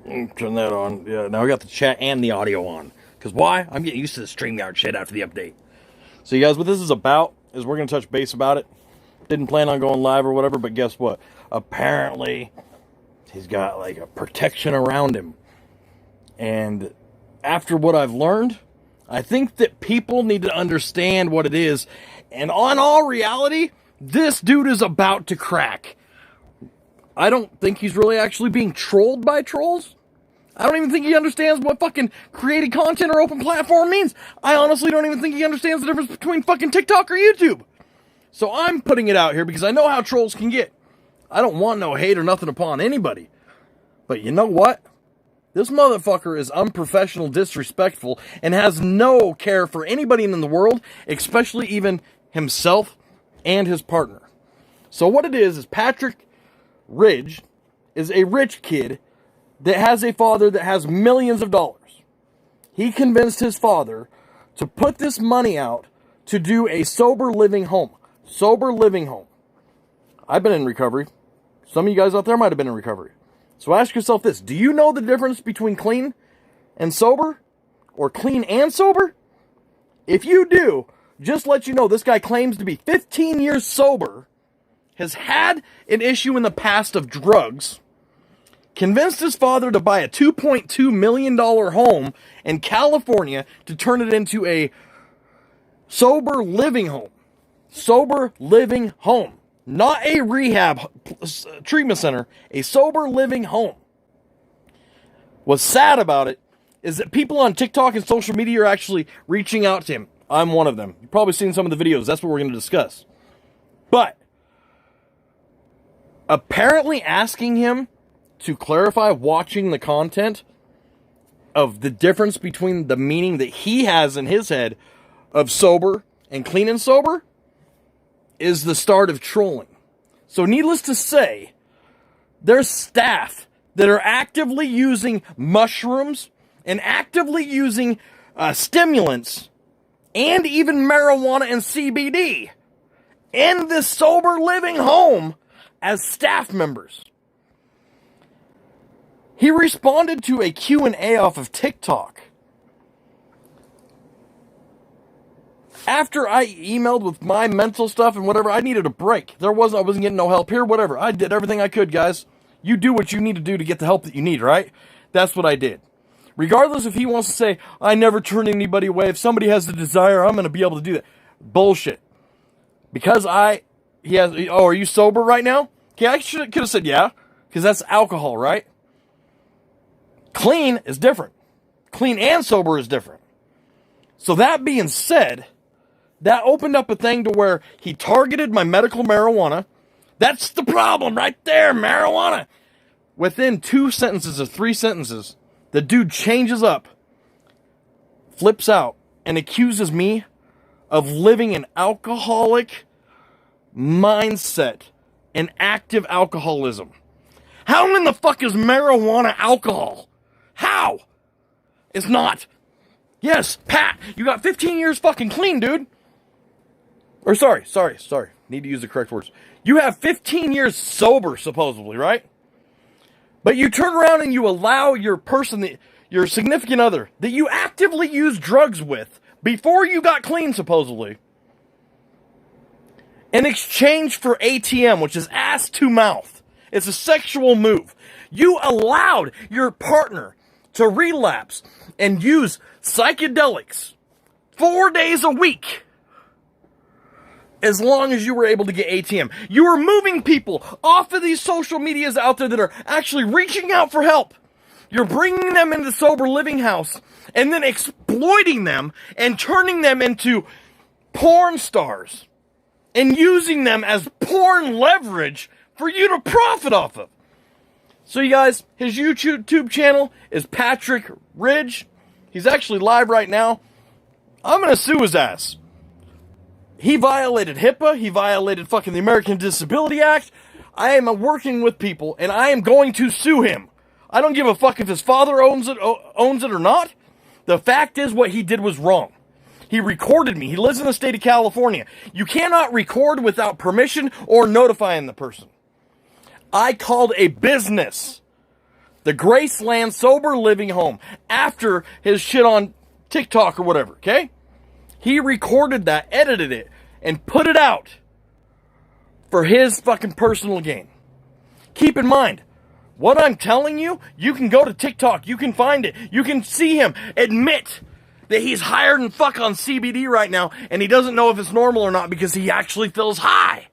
Turn that on. Yeah, now we got the chat and the audio on. Because why? I'm getting used to the StreamYard shit after the update. So you guys, what this is about is we're going to touch base about it. Didn't plan on going live or whatever, but guess what? Apparently, he's got like a protection around him. And after what I've learned, I think that people need to understand what it is. And on all reality, this dude is about to crack. I don't think he's really actually being trolled by trolls. I don't even think he understands what fucking creating content or open platform means. I honestly don't even think he understands the difference between fucking TikTok or YouTube. So I'm putting it out here because I know how trolls can get. I don't want no hate or nothing upon anybody. But you know what? This motherfucker is unprofessional, disrespectful, and has no care for anybody in the world, especially even himself and his partner. So what it is Patrick Ridge is a rich kid that has a father that has millions of dollars. He convinced his father to put this money out to do a sober living home. Sober living home. I've been in recovery. Some of you guys out there might have been in recovery. So ask yourself this. Do you know the difference between clean and sober? Or clean and sober? If you do, just let you know this guy claims to be 15 years sober, has had an issue in the past of drugs, convinced his father to buy a $2.2 million home in California to turn it into a sober living home. Sober living home. Not a rehab treatment center. A sober living home. What's sad about it is that people on TikTok and social media are actually reaching out to him. I'm one of them. You've probably seen some of the videos. That's what we're going to discuss. But apparently asking him to clarify watching the content of the difference between the meaning that he has in his head of sober and clean and sober is the start of trolling. So needless to say, there's staff that are actively using mushrooms and actively using stimulants and even marijuana and CBD in this sober living home as staff members. He responded to a Q&A off of TikTok. After I emailed with my mental stuff and whatever, I needed a break. I wasn't getting no help here, whatever. I did everything I could, guys. You do what you need to do to get the help that you need, right? That's what I did. Regardless if he wants to say, I never turn anybody away. If somebody has the desire, I'm going to be able to do that. Bullshit. Because are you sober right now? Okay, I could have said yeah, because that's alcohol, right? Clean is different. Clean and sober is different. So that being said, that opened up a thing to where he targeted my medical marijuana. That's the problem right there, marijuana. Within 2 sentences or 3 sentences, the dude changes up, flips out, and accuses me of living an alcoholic mindset and active alcoholism. How in the fuck is marijuana alcohol? How? It's not. Yes, Pat, you got 15 years fucking clean, dude. Or sorry. Need to use the correct words. You have 15 years sober, supposedly, right? But you turn around and you allow your person, your significant other, that you actively use drugs with before you got clean, supposedly, in exchange for ATM, which is ass to mouth. It's a sexual move. You allowed your partner to relapse and use psychedelics 4 days a week as long as you were able to get ATM. You were moving people off of these social medias out there that are actually reaching out for help. You're bringing them into the sober living house and then exploiting them and turning them into porn stars and using them as porn leverage for you to profit off of. So you guys, his YouTube channel is Patrick Ridge. He's actually live right now. I'm going to sue his ass. He violated HIPAA. He violated fucking the American Disability Act. I am working with people, and I am going to sue him. I don't give a fuck if his father owns it or not. The fact is, what he did was wrong. He recorded me. He lives in the state of California. You cannot record without permission or notifying the person. I called a business The Graceland Sober Living Home. After his shit on TikTok or whatever, okay? He recorded that, edited it, and put it out for his fucking personal gain. Keep in mind, what I'm telling you, you can go to TikTok, you can find it, you can see him admit that he's higher than fuck on CBD right now, and he doesn't know if it's normal or not because he actually feels high.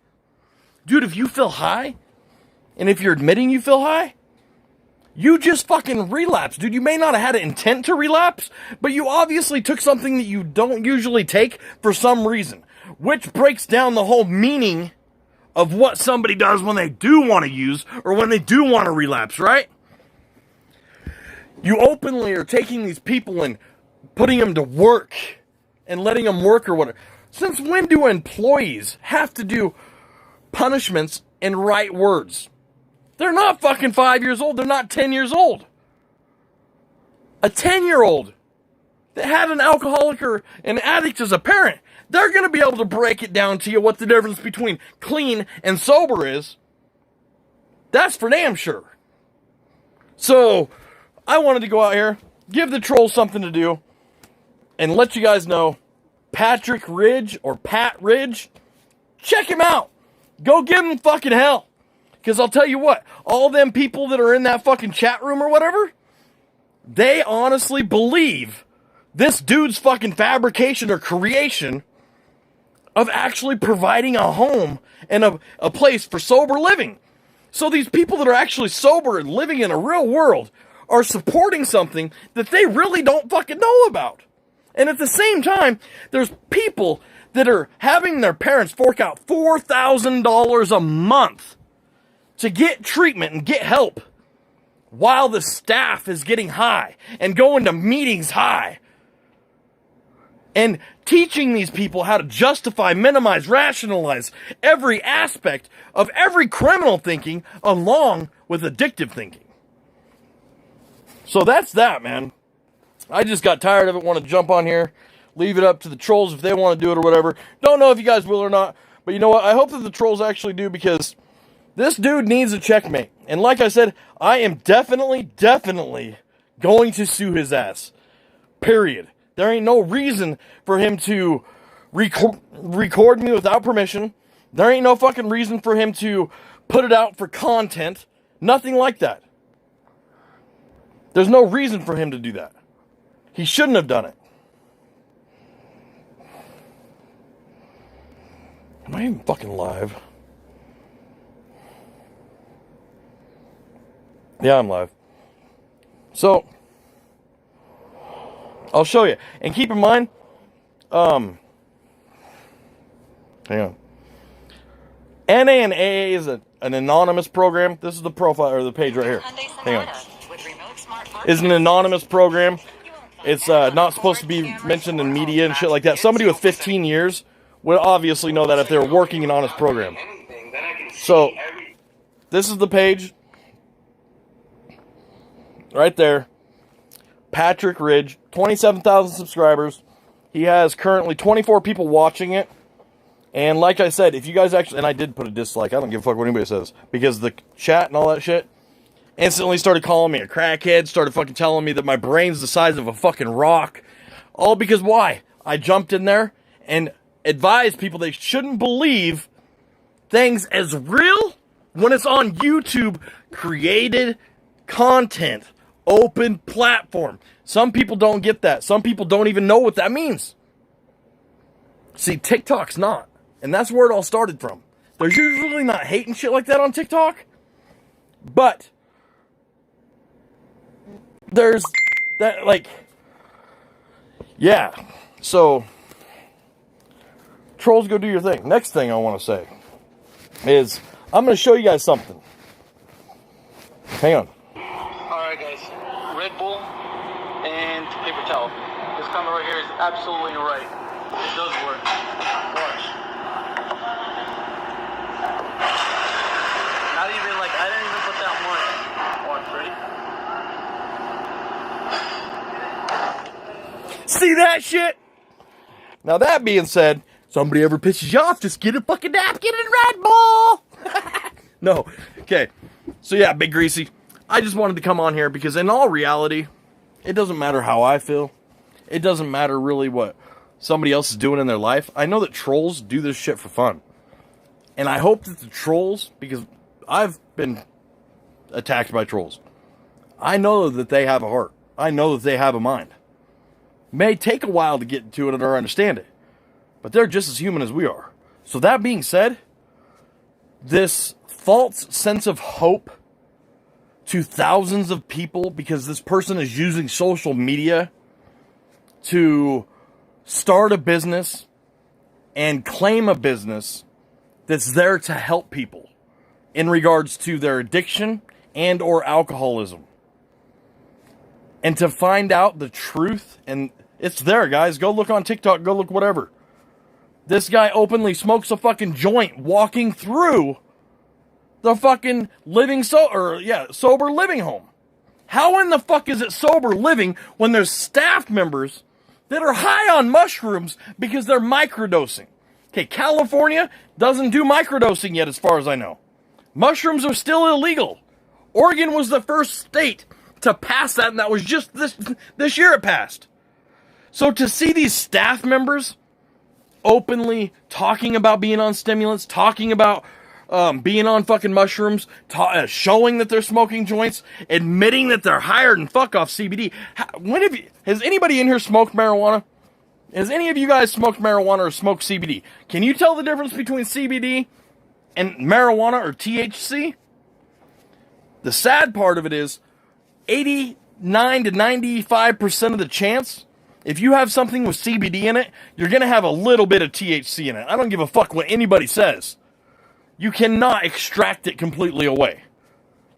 Dude, if you feel high, and if you're admitting you feel high, you just fucking relapse. Dude, you may not have had an intent to relapse, but you obviously took something that you don't usually take for some reason, which breaks down the whole meaning of what somebody does when they do want to use or when they do want to relapse, right? You openly are taking these people and putting them to work and letting them work or whatever. Since when do employees have to do punishments and write words? They're not fucking 5 years old. They're not 10 years old. A 10-year-old that had an alcoholic or an addict as a parent, they're going to be able to break it down to you what the difference between clean and sober is. That's for damn sure. So, I wanted to go out here, give the trolls something to do, and let you guys know, Patrick Ridge, or Pat Ridge, check him out. Go give him fucking hell. Because I'll tell you what, all them people that are in that fucking chat room or whatever, they honestly believe this dude's fucking fabrication or creation of actually providing a home and a place for sober living. So these people that are actually sober and living in a real world are supporting something that they really don't fucking know about. And at the same time, there's people that are having their parents fork out $4,000 a month to get treatment and get help while the staff is getting high and going to meetings high and teaching these people how to justify, minimize, rationalize every aspect of every criminal thinking along with addictive thinking. So that's that, man. I just got tired of it, want to jump on here, leave it up to the trolls if they want to do it or whatever. Don't know if you guys will or not, but you know what? I hope that the trolls actually do, because this dude needs a checkmate. And like I said, I am definitely going to sue his ass. Period. There ain't no reason for him to record me without permission. There ain't no fucking reason for him to put it out for content. Nothing like that. There's no reason for him to do that. He shouldn't have done it. Am I even fucking live? Yeah, I'm live. So, I'll show you. And keep in mind, hang on. NA and AA is an anonymous program. This is the profile, or the page right here. Hang on. Is an anonymous program. It's not supposed to be mentioned in media and shit like that. Somebody with 15 years would obviously know that if they were working an honest program. So, this is the page. Right there. Patrick Ridge, 27,000 subscribers. He has currently 24 people watching it. And like I said, if you guys actually, and I did put a dislike, I don't give a fuck what anybody says, because the chat and all that shit instantly started calling me a crackhead, started fucking telling me that my brain's the size of a fucking rock. All because why? I jumped in there and advised people they shouldn't believe things as real when it's on YouTube created content. Open platform. Some people don't get that. Some people don't even know what that means. See, TikTok's not. And that's where it all started from. There's usually not hating shit like that on TikTok. But there's that, like, yeah. So, trolls, go do your thing. Next thing I want to say is I'm going to show you guys something. Hang on. Alright guys, Red Bull and paper towel. This camera right here is absolutely right. It does work. Watch. Not even like, I didn't even put that much. Watch, ready? See that shit? Now that being said, somebody ever pisses you off, just get a fucking napkin and Red Bull. No. Okay. So yeah, Big Greasy. I just wanted to come on here because in all reality, it doesn't matter how I feel. It doesn't matter really what somebody else is doing in their life. I know that trolls do this shit for fun. And I hope that the trolls, because I've been attacked by trolls, I know that they have a heart. I know that they have a mind. May take a while to get to it or understand it, but they're just as human as we are. So that being said, this false sense of hope to thousands of people because this person is using social media to start a business and claim a business that's there to help people in regards to their addiction and or alcoholism. And to find out the truth, and it's there, guys. Go look on TikTok, go look whatever. This guy openly smokes a fucking joint walking through the fucking sober living home. How in the fuck is it sober living when there's staff members that are high on mushrooms because they're microdosing? Okay, California doesn't do microdosing yet as far as I know. Mushrooms are still illegal. Oregon was the first state to pass that, and that was just this year it passed. So to see these staff members openly talking about being on stimulants, talking about being on fucking mushrooms, showing that they're smoking joints, admitting that they're higher than fuck off CBD. Has anybody in here smoked marijuana? Has any of you guys smoked marijuana or smoked CBD? Can you tell the difference between CBD and marijuana or THC? The sad part of it is 89 to 95% of the chance, if you have something with CBD in it, you're going to have a little bit of THC in it. I don't give a fuck what anybody says. You cannot extract it completely away.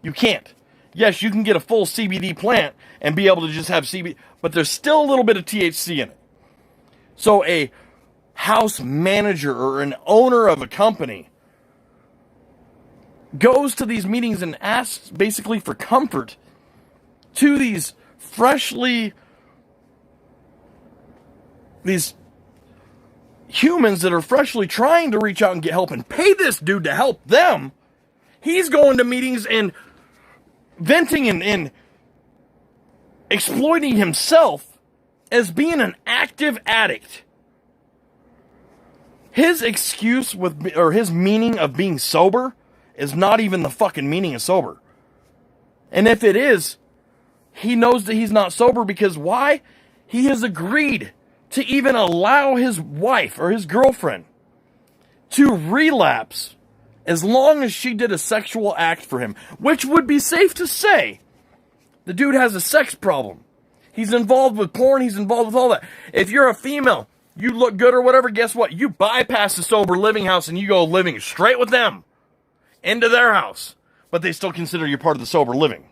You can't. Yes, you can get a full CBD plant and be able to just have CBD, but there's still a little bit of THC in it. So a house manager or an owner of a company goes to these meetings and asks basically for comfort to these humans that are freshly trying to reach out and get help and pay this dude to help them. He's going to meetings and venting and exploiting himself as being an active addict. His excuse his meaning of being sober is not even the fucking meaning of sober. And if it is, he knows that he's not sober because why? He has agreed to even allow his wife or his girlfriend to relapse as long as she did a sexual act for him, which would be safe to say the dude has a sex problem. He's involved with porn. He's involved with all that. If you're a female, you look good or whatever, guess what? You bypass the sober living house and you go living straight with them into their house. But they still consider you part of the sober living.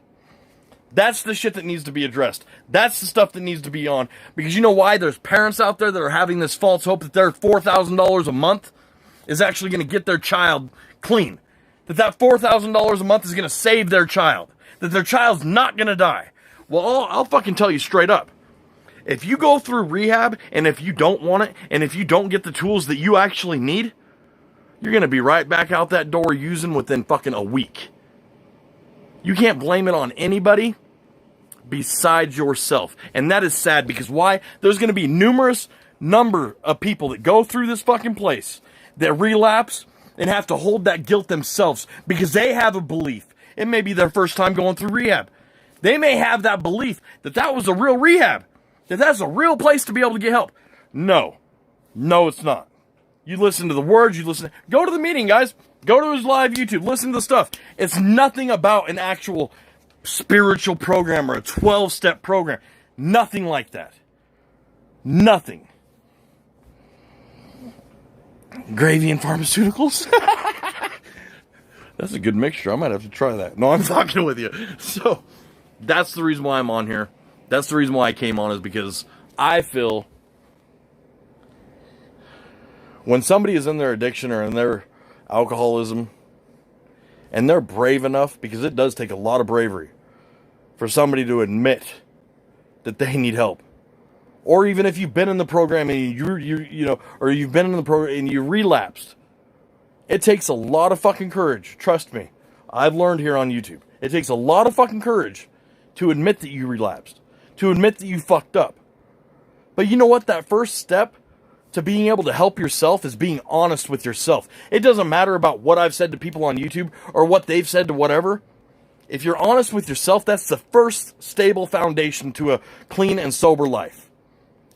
That's the shit that needs to be addressed. That's the stuff that needs to be on. Because you know why? There's parents out there that are having this false hope that their $4,000 a month is actually going to get their child clean. That $4,000 a month is going to save their child. That their child's not going to die. Well, I'll fucking tell you straight up. If you go through rehab, and if you don't want it, and if you don't get the tools that you actually need, you're going to be right back out that door using within fucking a week. You can't blame it on anybody besides yourself. And that is sad because why? There's going to be numerous number of people that go through this fucking place that relapse and have to hold that guilt themselves because they have a belief. It may be their first time going through rehab. They may have that belief that that was a real rehab, that that's a real place to be able to get help. No, it's not. You listen to the words, go to the meeting, guys. Go to his live YouTube, listen to the stuff. It's nothing about an actual spiritual program or a 12-step program. Nothing like that. Nothing. Gravy and pharmaceuticals? That's a good mixture. I might have to try that. No, I'm fucking with you. So, that's the reason why I'm on here. That's the reason why I came on, is because I feel when somebody is in their addiction or in their alcoholism and they're brave enough, because it does take a lot of bravery for somebody to admit that they need help. Or even if you've been in the program and or you've been in the program and you relapsed. It takes a lot of fucking courage. Trust me. I've learned here on YouTube. It takes a lot of fucking courage to admit that you relapsed, to admit that you fucked up. But you know what? That first step to being able to help yourself is being honest with yourself. It doesn't matter about what I've said to people on YouTube or what they've said to whatever. If you're honest with yourself, that's the first stable foundation to a clean and sober life.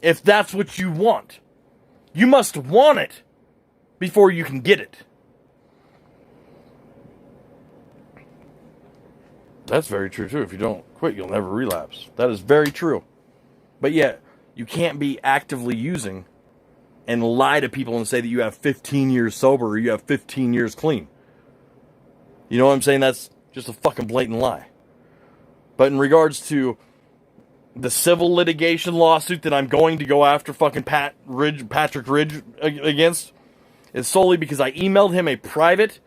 If that's what you want. You must want it before you can get it. That's very true too. If you don't quit, you'll never relapse. That is very true. But yet, you can't be actively using and lie to people and say that you have 15 years sober or you have 15 years clean. You know what I'm saying? That's just a fucking blatant lie. But in regards to the civil litigation lawsuit that I'm going to go after fucking Patrick Ridge against, is solely because I emailed him a private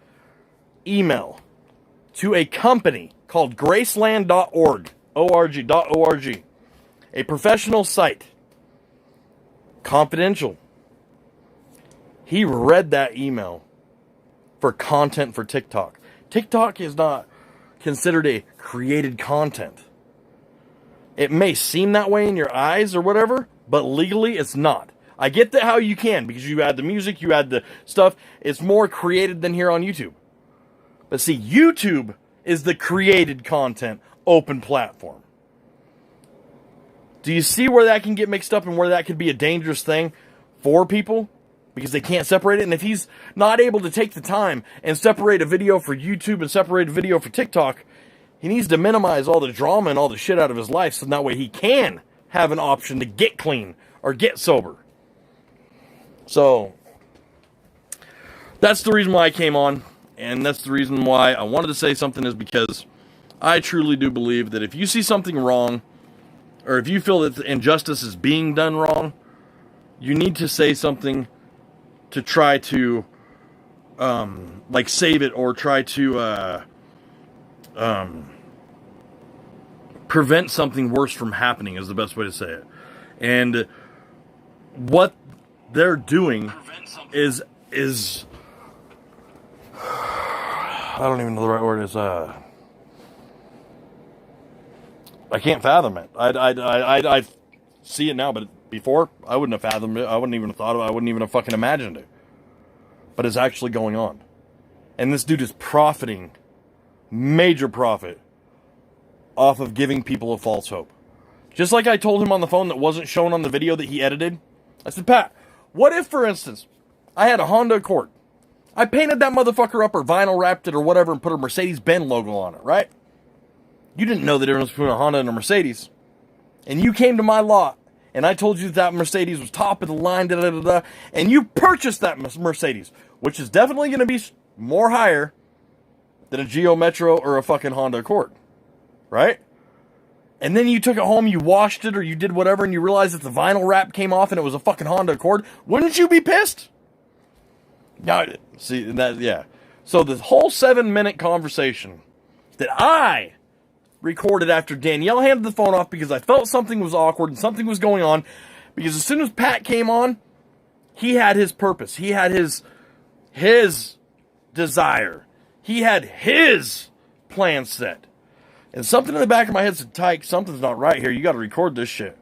email to a company called Graceland.org, O-R-G, a professional site, confidential. He read that email for content for TikTok. TikTok is not considered a created content. It may seem that way in your eyes or whatever, but legally it's not. I get that how you can, because you add the music, you add the stuff. It's more created than here on YouTube. But see, YouTube is the created content open platform. Do you see where that can get mixed up and where that could be a dangerous thing for people? Because they can't separate it. And if he's not able to take the time and separate a video for YouTube and separate a video for TikTok, he needs to minimize all the drama and all the shit out of his life so that way he can have an option to get clean or get sober. So, that's the reason why I came on. And that's the reason why I wanted to say something, is because I truly do believe that if you see something wrong, or if you feel that the injustice is being done wrong, you need to say something to try to, save it, or try to, prevent something worse from happening, is the best way to say it. And what they're doing is I don't even know the right word is, I can't fathom it. I see it now, but before, I wouldn't have fathomed it. I wouldn't even have thought of it. I wouldn't even have fucking imagined it. But it's actually going on. And this dude is profiting, major profit, off of giving people a false hope. Just like I told him on the phone that wasn't shown on the video that he edited. I said, Pat, what if, for instance, I had a Honda Accord. I painted that motherfucker up or vinyl wrapped it or whatever and put a Mercedes-Benz logo on it, right? You didn't know the difference between a Honda and a Mercedes. And you came to my lot and I told you that Mercedes was top of the line, and you purchased that Mercedes, which is definitely going to be more higher than a Geo Metro or a fucking Honda Accord, right? And then you took it home, you washed it, or you did whatever, and you realized that the vinyl wrap came off and it was a fucking Honda Accord. Wouldn't you be pissed? Now, see, that, yeah. So the whole 7-minute conversation that I recorded after Danielle handed the phone off because I felt something was awkward and something was going on, because as soon as Pat came on, he had his purpose. He had his desire. He had his plan set. And something in the back of my head said, Tyke, something's not right here. You got to record this shit.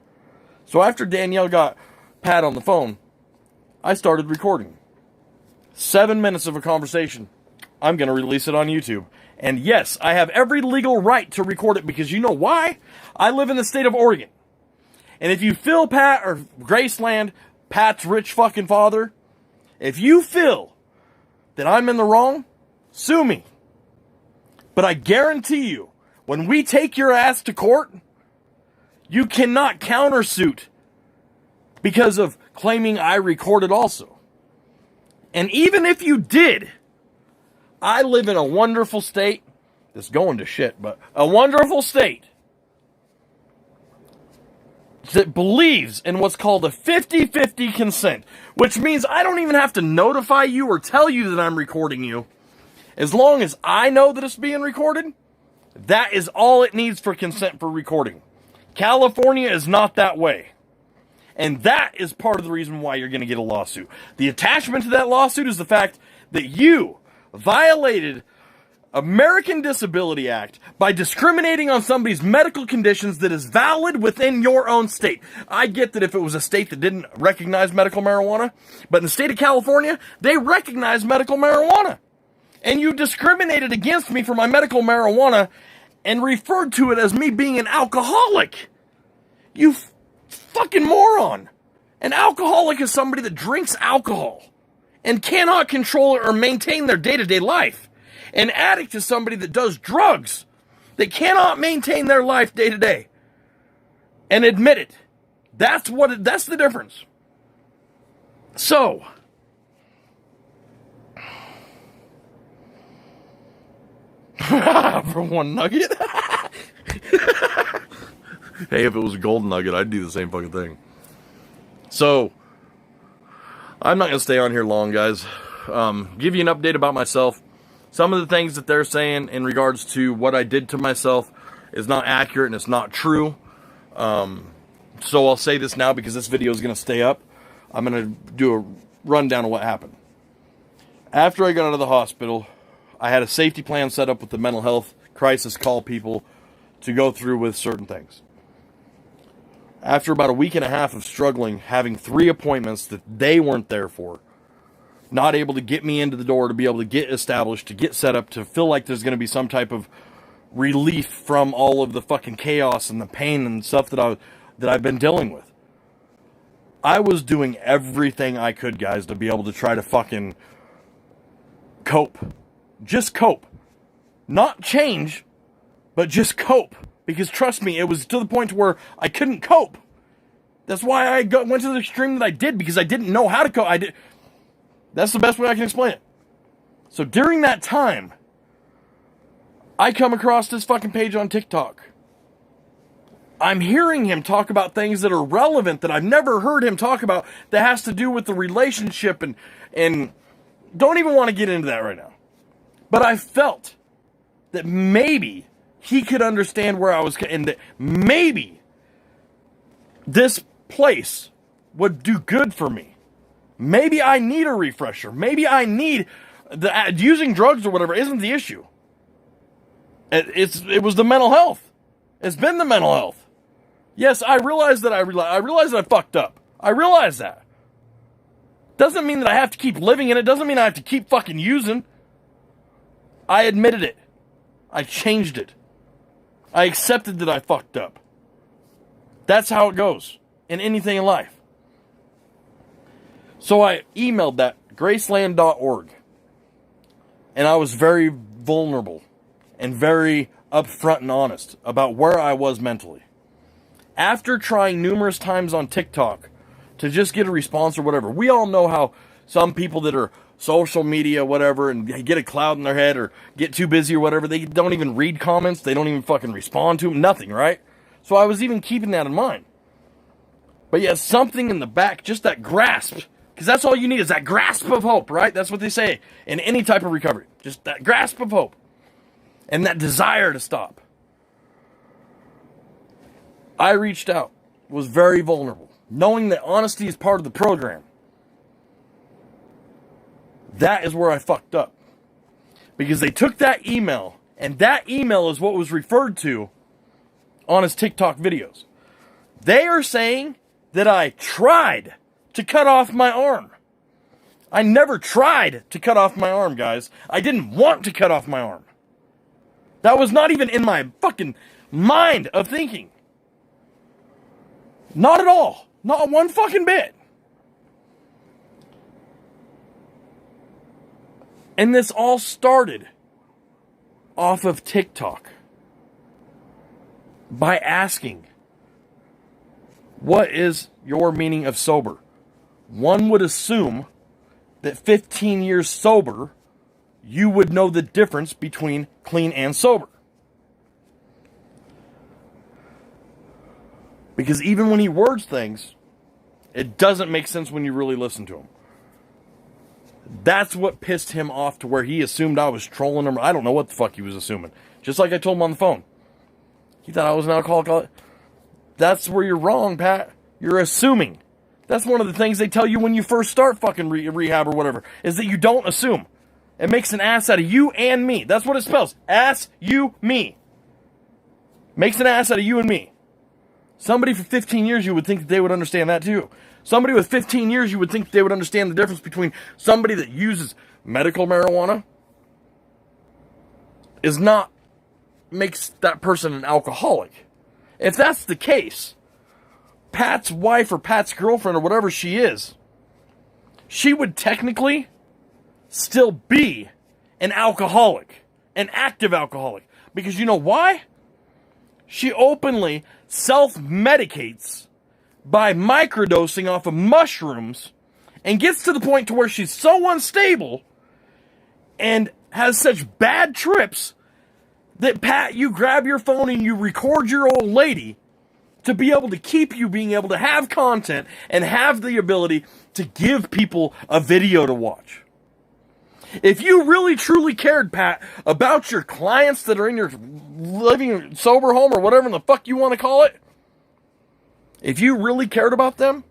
So after Danielle got Pat on the phone, I started recording. 7 minutes of a conversation. I'm going to release it on YouTube. And yes, I have every legal right to record it, because you know why? I live in the state of Oregon. And if you feel Pat, or Graceland, Pat's rich fucking father, if you feel that I'm in the wrong, sue me. But I guarantee you, when we take your ass to court, you cannot countersuit because of claiming I recorded also. And even if you did, I live in a wonderful state. It's going to shit, but a wonderful state that believes in what's called a 50-50 consent, which means I don't even have to notify you or tell you that I'm recording you. As long as I know that it's being recorded, that is all it needs for consent for recording. California is not that way. And that is part of the reason why you're going to get a lawsuit. The attachment to that lawsuit is the fact that you violated American Disability Act by discriminating on somebody's medical conditions that is valid within your own state. I get that if it was a state that didn't recognize medical marijuana, but in the state of California, they recognize medical marijuana. And you discriminated against me for my medical marijuana and referred to it as me being an alcoholic. You fucking moron. An alcoholic is somebody that drinks alcohol and cannot control it or maintain their day-to-day life. An addict is somebody that does drugs, that cannot maintain their life day to day. And admit it. That's the difference. So, for one nugget? Hey, if it was a golden nugget, I'd do the same fucking thing. So, I'm not going to stay on here long, guys. Give you an update about myself. Some of the things that they're saying in regards to what I did to myself is not accurate and it's not true. So I'll say this now because this video is going to stay up. I'm going to do a rundown of what happened. After I got out of the hospital, I had a safety plan set up with the mental health crisis call people to go through with certain things. After about a week and a half of struggling, having 3 appointments that they weren't there for, not able to get me into the door, to be able to get established, to get set up, to feel like there's going to be some type of relief from all of the fucking chaos and the pain and stuff that I've been dealing with. I was doing everything I could, guys, to be able to try to fucking cope. Just cope. Not change, but just cope. Because trust me, it was to the point where I couldn't cope. That's why I went to the extreme that I did, because I didn't know how to cope. That's the best way I can explain it. So during that time, I come across this fucking page on TikTok. I'm hearing him talk about things that are relevant that I've never heard him talk about, that has to do with the relationship, and don't even want to get into that right now. But I felt that maybe he could understand where I was, and that maybe this place would do good for me. Maybe I need a refresher. Maybe I need using drugs or whatever isn't the issue. It was the mental health. It's been the mental health. Yes, I realize that I fucked up. I realize that. Doesn't mean that I have to keep living in it. Doesn't mean I have to keep fucking using. I admitted it. I changed it. I accepted that I fucked up. That's how it goes in anything in life. So I emailed that, graceland.org. And I was very vulnerable and very upfront and honest about where I was mentally. After trying numerous times on TikTok to just get a response or whatever, we all know how some people that are social media, whatever, and get a cloud in their head or get too busy or whatever, they don't even read comments, they don't even fucking respond to them, nothing, right? So I was even keeping that in mind. But yet something in the back, just that grasp, because that's all you need is that grasp of hope, right? That's what they say in any type of recovery. Just that grasp of hope. And that desire to stop. I reached out. Was very vulnerable. Knowing that honesty is part of the program. That is where I fucked up. Because they took that email, and that email is what was referred to on his TikTok videos. They are saying that I tried to cut off my arm. I never tried to cut off my arm, guys. I didn't want to cut off my arm. That was not even in my fucking mind of thinking. Not at all. Not one fucking bit. And this all started off of TikTok by asking, what is your meaning of sober? One would assume that 15 years sober, you would know the difference between clean and sober. Because even when he words things, it doesn't make sense when you really listen to him. That's what pissed him off to where he assumed I was trolling him. I don't know what the fuck he was assuming. Just like I told him on the phone. He thought I was an alcoholic. That's where you're wrong, Pat. You're assuming. That's one of the things they tell you when you first start fucking rehab or whatever, is that you don't assume. It makes an ass out of you and me. That's what it spells. Ass, you, me. Makes an ass out of you and me. Somebody for 15 years, you would think that they would understand that too. Somebody with 15 years, you would think they would understand the difference between somebody that uses medical marijuana makes that person an alcoholic. If that's the case, Pat's wife or Pat's girlfriend or whatever she is, she would technically still be an alcoholic, an active alcoholic. Because you know why? She openly self-medicates by microdosing off of mushrooms and gets to the point to where she's so unstable and has such bad trips that, Pat, you grab your phone and you record your old lady to be able to keep you being able to have content and have the ability to give people a video to watch. If you really truly cared, Pat, about your clients that are in your living sober home or whatever the fuck you want to call it, if you really cared about them,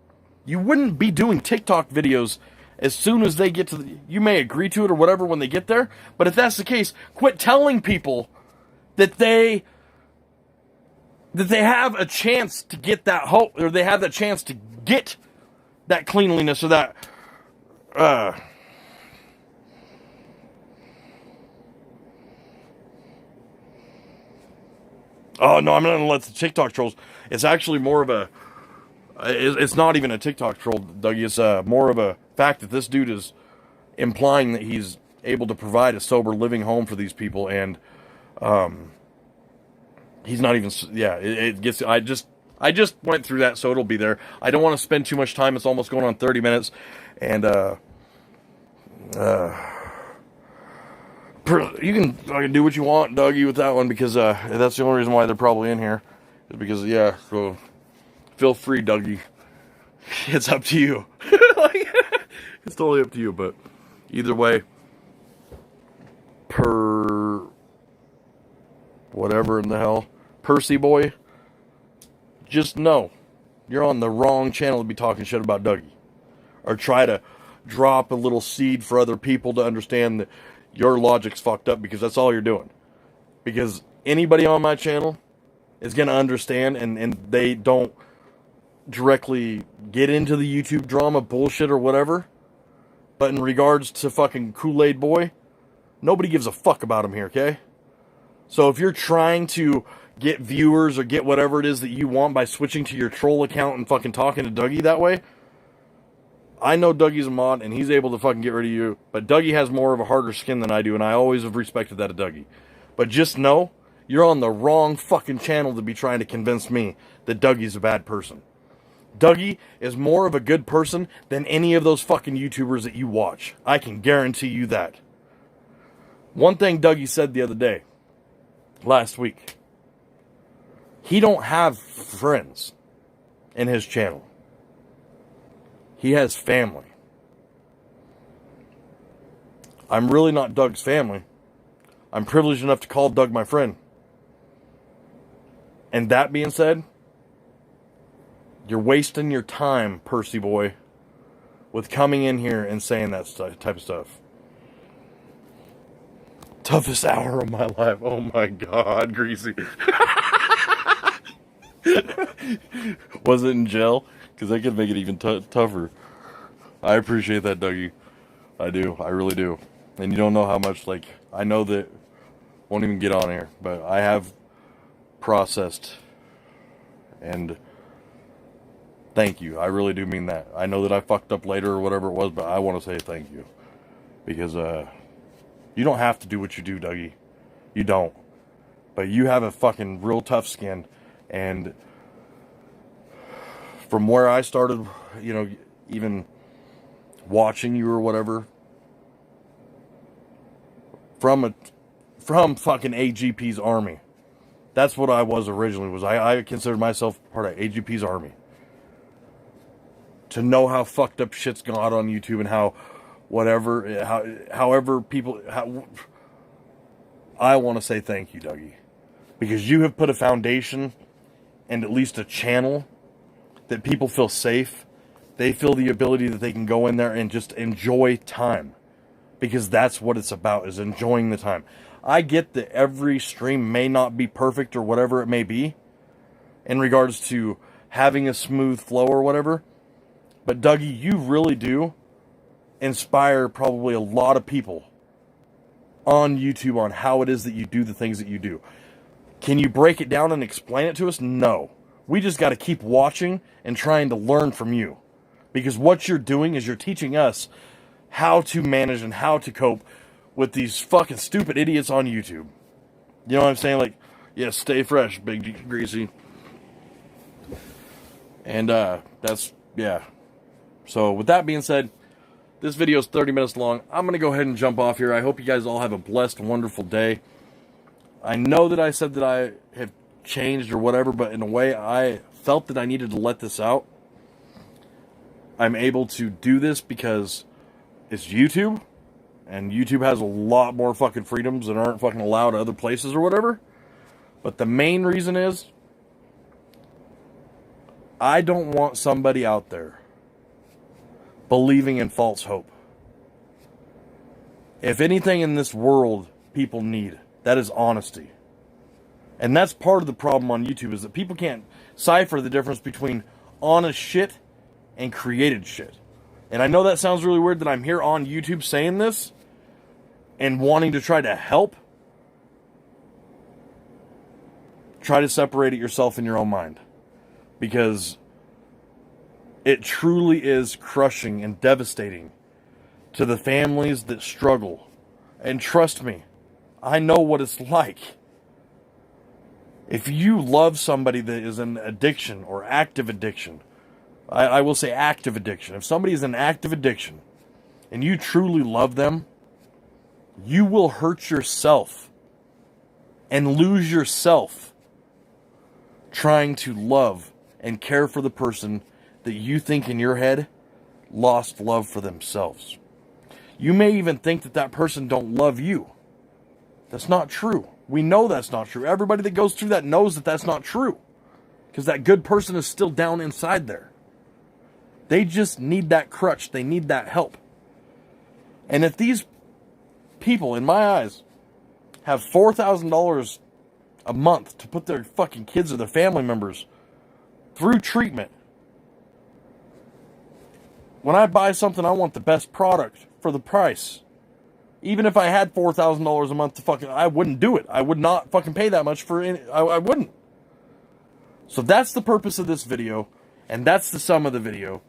you wouldn't be doing TikTok videos as soon as they get to you may agree to it or whatever when they get there, but if that's the case, quit telling people that they have a chance to get that hope, or they have that chance to get that cleanliness or that oh no, I'm not gonna let the TikTok trolls. It's actually more of a it's not even a TikTok troll, Dougie. It's more of a fact that this dude is implying that he's able to provide a sober living home for these people, and he's not even. Yeah, it gets. I just went through that, so it'll be there. I don't want to spend too much time. It's almost going on 30 minutes, and you can do what you want, Dougie, with that one, because that's the only reason why they're probably in here, is because so feel free, Dougie. It's up to you. It's totally up to you, but either way, per whatever in the hell, Percy boy, just know you're on the wrong channel to be talking shit about Dougie, or try to drop a little seed for other people to understand that your logic's fucked up, because that's all you're doing. Because anybody on my channel is going to understand, and they don't directly get into the YouTube drama bullshit or whatever, but in regards to fucking Kool-Aid boy, nobody gives a fuck about him here, okay? So if you're trying to get viewers or get whatever it is that you want by switching to your troll account and fucking talking to Dougie that way, I know Dougie's a mod and he's able to fucking get rid of you, but Dougie has more of a harder skin than I do, and I always have respected that of Dougie. But just know, you're on the wrong fucking channel to be trying to convince me that Dougie's a bad person. Dougie is more of a good person than any of those fucking YouTubers that you watch. I can guarantee you that. One thing Dougie said the other day, last week, he don't have friends in his channel. He has family. I'm really not Doug's family. I'm privileged enough to call Doug my friend. And that being said, you're wasting your time, Percy boy, with coming in here and saying that type of stuff. Toughest hour of my life. Oh my God, Greasy. Was it in jail? Because that could make it even tougher. I appreciate that, Dougie. I do. I really do. And you don't know how much, I know that won't even get on here, but I have processed, and thank you. I really do mean that. I know that I fucked up later or whatever it was, but I want to say thank you. Because you don't have to do what you do, Dougie. You don't. But you have a fucking real tough skin, and from where I started, even watching you or whatever, from fucking AGP's army. That's what I was originally. I considered myself part of AGP's army. To know how fucked up shit's gone on YouTube, and however people, I want to say thank you, Dougie, because you have put a foundation and at least a channel that people feel safe. They feel the ability that they can go in there and just enjoy time. because that's what it's about, is enjoying the time. I get that every stream may not be perfect or whatever it may be in regards to having a smooth flow or whatever. But Dougie, you really do inspire probably a lot of people on YouTube on how it is that you do the things that you do. Can you break it down and explain it to us? No. We just got to keep watching and trying to learn from you. Because what you're doing is you're teaching us how to manage and how to cope with these fucking stupid idiots on YouTube. You know what I'm saying? Like, yeah, stay fresh, Big Greasy. And that's, yeah. So with that being said, this video is 30 minutes long. I'm going to go ahead and jump off here. I hope you guys all have a blessed, wonderful day. I know that I said that I have changed or whatever, but in a way I felt that I needed to let this out. I'm able to do this because it's YouTube, and YouTube has a lot more fucking freedoms that aren't fucking allowed other places or whatever. But the main reason is, I don't want somebody out there believing in false hope. If anything in this world people need, that is honesty. And that's part of the problem on YouTube, is that people can't cipher the difference between honest shit and created shit. And I know that sounds really weird that I'm here on YouTube saying this and wanting to try to help. Try to separate it yourself in your own mind. Because it truly is crushing and devastating to the families that struggle. And trust me, I know what it's like. If you love somebody that is in addiction or active addiction, I will say active addiction. If somebody is in active addiction and you truly love them, you will hurt yourself and lose yourself trying to love and care for the person that you think in your head lost love for themselves. You may even think that that person don't love you. That's not true. We know that's not true. Everybody that goes through that knows that that's not true. Because that good person is still down inside there. They just need that crutch. They need that help. And if these people, in my eyes, have $4,000 a month to put their fucking kids or their family members through treatment, when I buy something, I want the best product for the price. Even if I had $4,000 a month to fucking, I wouldn't do it. I would not fucking pay that much for any, I wouldn't. So that's the purpose of this video, and that's the sum of the video,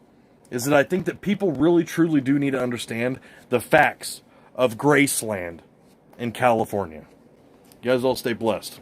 is that I think that people really truly do need to understand the facts of Graceland in California. You guys all stay blessed.